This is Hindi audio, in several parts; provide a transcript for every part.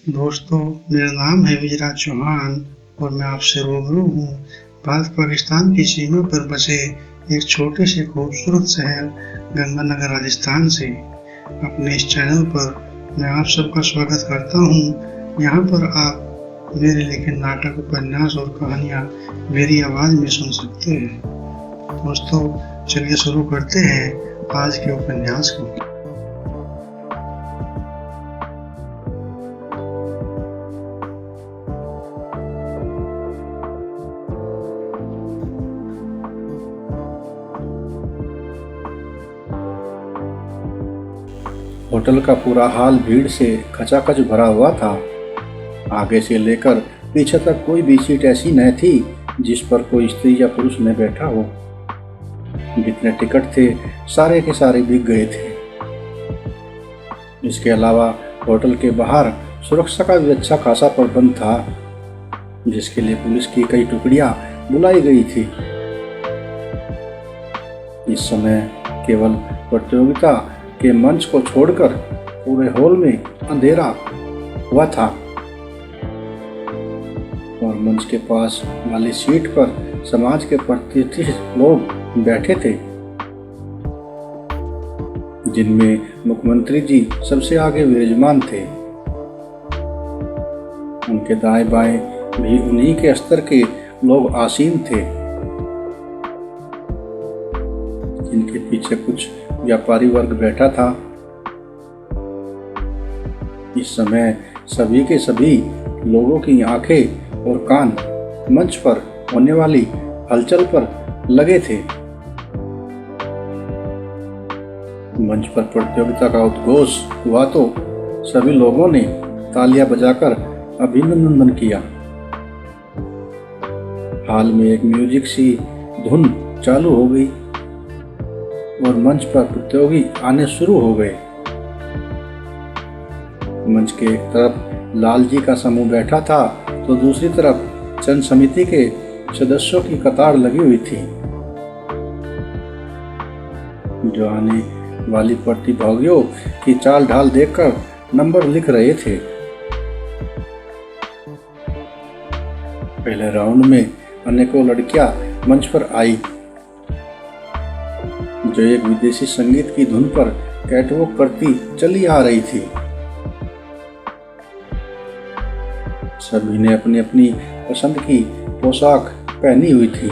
दोस्तों, मेरा नाम है विजयराज चौहान और मैं आपसे रूबरू हूँ भारत-पाकिस्तान की सीमा पर बसे एक छोटे से खूबसूरत शहर गंगानगर, राजस्थान से। अपने इस चैनल पर मैं आप सबका स्वागत करता हूँ। यहाँ पर आप मेरे लिखे नाटक, उपन्यास और कहानियाँ मेरी आवाज़ में सुन सकते हैं। दोस्तों, चलिए शुरू करते हैं आज के उपन्यास को। होटल का पूरा हाल भीड़ से खचाखच भरा हुआ था। आगे से लेकर पीछे तक कोई भी सीट ऐसी न थी जिस पर कोई स्त्री या पुरुष न बैठा हो। जितने टिकट थे सारे के सारे बिक गए थे। इसके अलावा होटल के बाहर सुरक्षा का भी अच्छा खासा प्रबंध था, जिसके लिए पुलिस की कई टुकड़ियां बुलाई गई थी। इस समय केवल प्रतियोगिता के मंच को छोड़कर पूरे हॉल में अंधेरा हुआ था और मंच के पास वाली सीट पर समाज के प्रतिष्ठित लोग बैठे थे, जिनमें मुख्यमंत्री जी सबसे आगे विराजमान थे। उनके दाएं बाएं भी उन्हीं के स्तर के लोग आसीन थे। इनके पीछे कुछ व्यापारी वर्ग बैठा था। इस समय सभी के सभी लोगों की आंखें और कान मंच पर होने वाली हलचल पर लगे थे। मंच पर प्रतियोगिता का उद्घोष हुआ तो सभी लोगों ने तालियां बजाकर अभिनंदन किया। हाल में एक म्यूजिक सी धुन चालू हो गई और मंच पर प्रतियोगी आने शुरू हो गए। मंच के एक तरफ लाल जी का समूह बैठा था तो दूसरी तरफ चंद समिति के सदस्यों की कतार लगी हुई थी, जो आने वाली प्रतिभागियों की चाल ढाल देखकर नंबर लिख रहे थे। पहले राउंड में अनेकों लड़कियां मंच पर आई, जो एक विदेशी संगीत की धुन पर कैटवॉक करती चली आ रही थी। सभी ने अपनी अपनी पसंद की पोशाक पहनी हुई थी।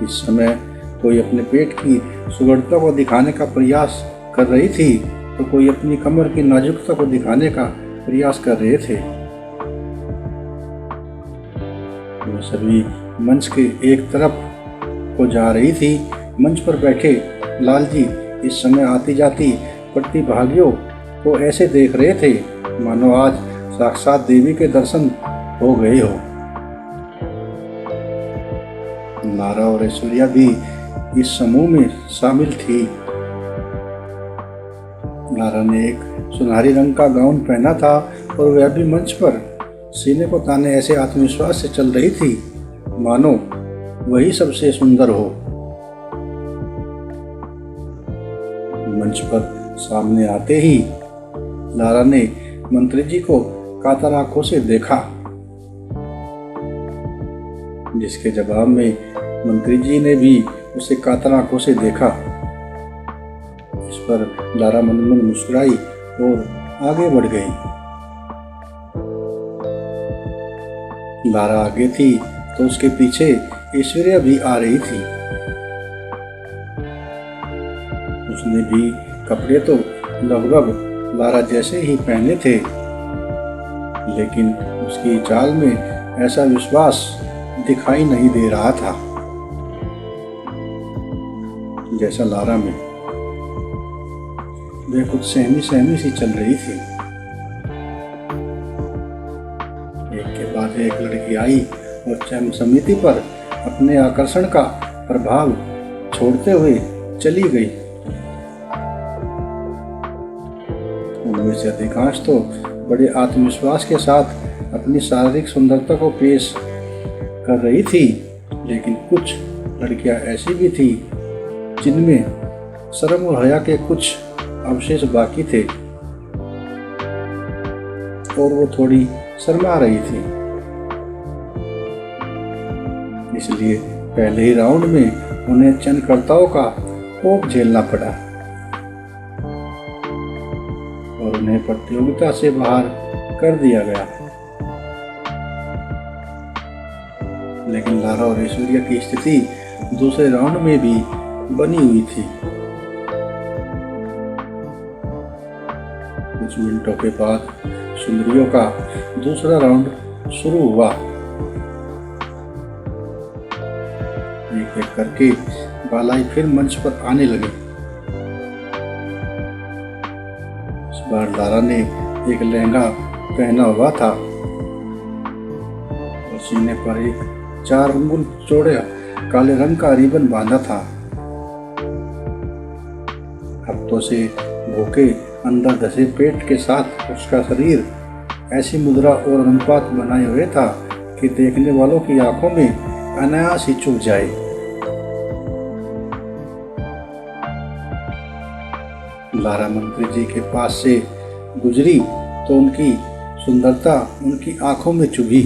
इस समय कोई अपने पेट की सुगढ़ता को दिखाने का प्रयास कर रही थी तो कोई अपनी कमर की नाजुकता को दिखाने का प्रयास कर रहे थे। वो सभी मंच के एक तरफ को जा रही थी। मंच पर बैठे लाल जी इस समय आती जाती प्रतिभागियों को ऐसे देख रहे थे मानो आज साक्षात देवी के दर्शन हो गए हो। लारा और ऐश्वर्या भी इस समूह में शामिल थी। लारा ने एक सुनहरी रंग का गाउन पहना था और वह भी मंच पर सीने को ताने ऐसे आत्मविश्वास से चल रही थी मानो वही सबसे सुंदर हो। मंच पर सामने आते ही लारा ने मंत्री जी को कातर आंखों से देखा, जिसके जवाब में मंत्री जी ने भी उसे कातर आंखों से देखा। इस पर लारा मन मन मुस्कुराई और आगे बढ़ गई। लारा आगे थी तो उसके पीछे ऐश्वर्या भी आ रही थी। उसने भी कपड़े तो लगभग लारा जैसे ही पहने थे, लेकिन उसकी चाल में ऐसा विश्वास दिखाई नहीं दे रहा था जैसा लारा में। वह कुछ सहमी सहमी सी चल रही थी। एक के बाद एक लड़की आई और समिति पर अपने आकर्षण का प्रभाव छोड़ते हुए चली गई। उनमें से अधिकांश तो बड़े आत्मविश्वास के साथ अपनी शारीरिक सुंदरता को पेश कर रही थी, लेकिन कुछ लड़कियां ऐसी भी थी जिनमें शर्म और हया के कुछ अवशेष बाकी थे। और वो थोड़ी शर्मा रही थी। इसलिए पहले ही राउंड में उन्हें चयनकर्ताओं का कोप झेलना पड़ा और उन्हें प्रतियोगिता से बाहर कर दिया गया। लेकिन लारा और ऐश्वर्या की स्थिति दूसरे राउंड में भी बनी हुई थी। कुछ मिनटों के बाद सुंदरियों का दूसरा राउंड शुरू हुआ। एक एक करके बालाई फिर मंच पर आने लगी। इस बार लारा ने एक लहंगा पहना हुआ था और सीने पर एक 4 अंगुल चौड़े काले रंग का रिबन बांधा था। हफ्तों से भूखे अंदर धसे पेट के साथ उसका शरीर ऐसी मुद्रा और अनुपात बनाए हुए था कि देखने वालों की आंखों में अनायास ही चुभ जाए। लारा मंत्री जी के पास से गुजरी तो उनकी सुंदरता उनकी आंखों में चुभी।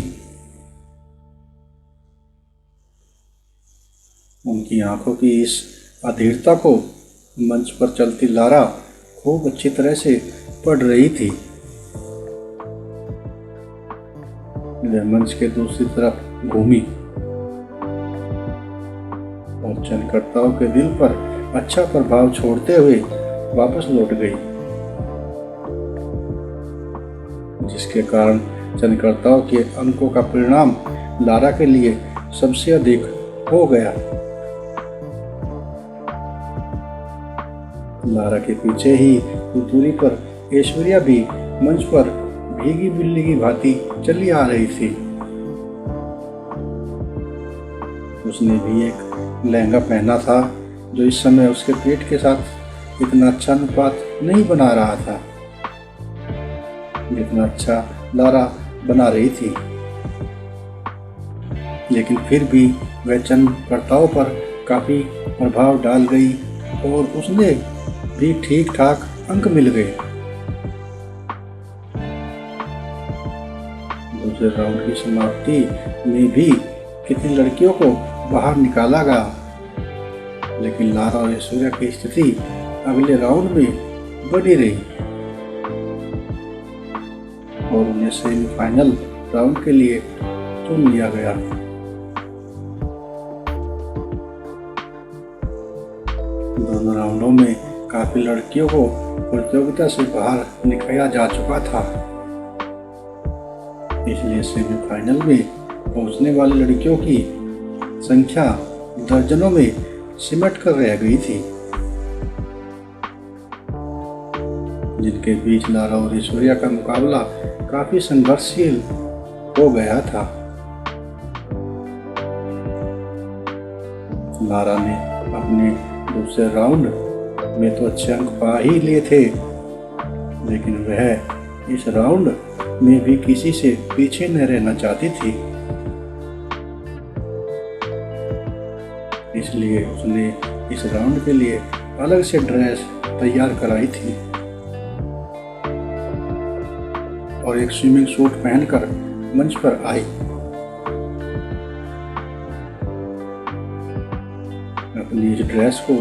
उनकी आंखों की इस अधीरता को मंच पर चलती लारा खूब अच्छी तरह से पढ़ रही थी। वह मंच के दूसरी तरफ घूमी और चयनकर्ताओं के दिल पर अच्छा प्रभाव छोड़ते हुए वापस लौट गई, जिसके कारण चयनकर्ताओं के अंकों का परिणाम लारा के लिए सबसे अधिक हो गया। लारा के पीछे ही कुछ दूरी पर ऐश्वर्या भी मंच पर भीगी बिल्ली की भांति चली आ रही थी। उसने भी एक लहंगा पहना था जो इस समय उसके पेट के साथ इतना अच्छा अनुपात नहीं बना रहा था जितना अच्छा लारा बना रही थी। लेकिन फिर भी वह चयनकर्ताओं पर काफी प्रभाव डाल गई और उसने भी ठीक ठाक अंक मिल गए। दूसरे राउंड की समाप्ति में भी कितनी लड़कियों को बाहर निकाला गया, लेकिन लारा और ऐश्वर्या की स्थिति अगले राउंड में बनी रही और उन्हें सेमीफाइनल राउंड के लिए चुन लिया गया। दोनों राउंडों में काफी लड़कियों को प्रतियोगिता से बाहर निकाला जा चुका था, इसलिए सेमीफाइनल में पहुंचने वाली लड़कियों की संख्या दर्जनों में सिमट कर रह गई थी, जिनके बीच लारा और ऐश्वर्या का मुकाबला काफी संघर्षशील हो गया था। लारा ने अपने दूसरे राउंड में तो अच्छे अंक पा ही लिए थे, लेकिन वह इस राउंड में भी किसी से पीछे न रहना चाहती थी। इसलिए उसने इस राउंड के लिए अलग से ड्रेस तैयार कराई थी और एक स्विमिंग सूट पहनकर मंच पर आई। अपनी इस ड्रेस को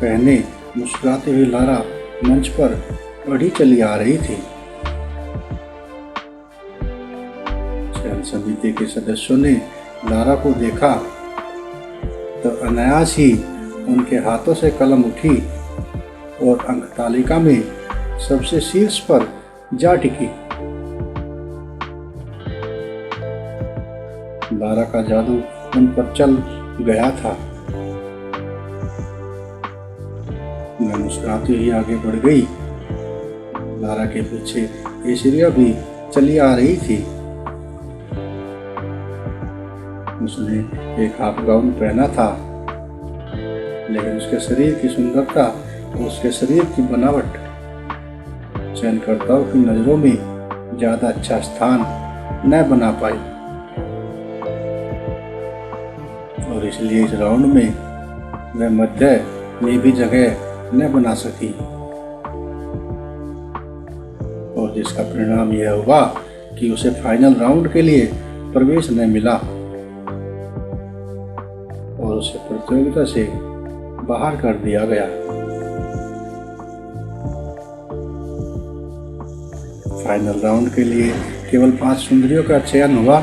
पहने मुस्कुराते हुए लारा मंच पर बढ़ी चली आ रही थी। चयन समिति के सदस्यों ने लारा को देखा तो अनायास ही उनके हाथों से कलम उठी और अंक तालिका में सबसे शीर्ष पर जा टिकी। लारा का जादू उन पर चल गया था। मैं मुस्कुराती हुई आगे बढ़ गई। लारा के पीछे ऐश्वर्या भी चली आ रही थी। उसने एक हाफ गाउन पहना था, लेकिन उसके शरीर की सुंदरता और उसके शरीर की बनावट चयनकर्ताओं की नजरों में ज्यादा अच्छा स्थान न बना पाई और इसलिए इस राउंड में वह मध्य में भी जगह न बना सकी और जिसका परिणाम यह हुआ कि उसे फाइनल राउंड के लिए प्रवेश न मिला और उसे प्रतियोगिता से बाहर कर दिया गया। फाइनल राउंड के लिए केवल 5 सुंदरियों का चयन हुआ,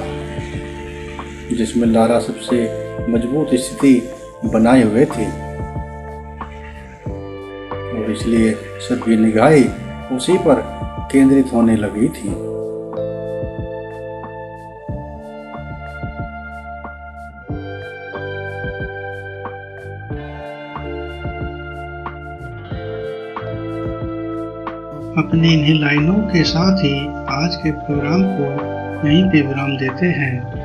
जिसमें लारा सबसे मजबूत स्थिति बनाए हुए थी और इसलिए सभी निगाहें उसी पर केंद्रित होने लगी थी। अपनी इन्हीं लाइनों के साथ ही आज के प्रोग्राम को यहीं पे विराम देते हैं।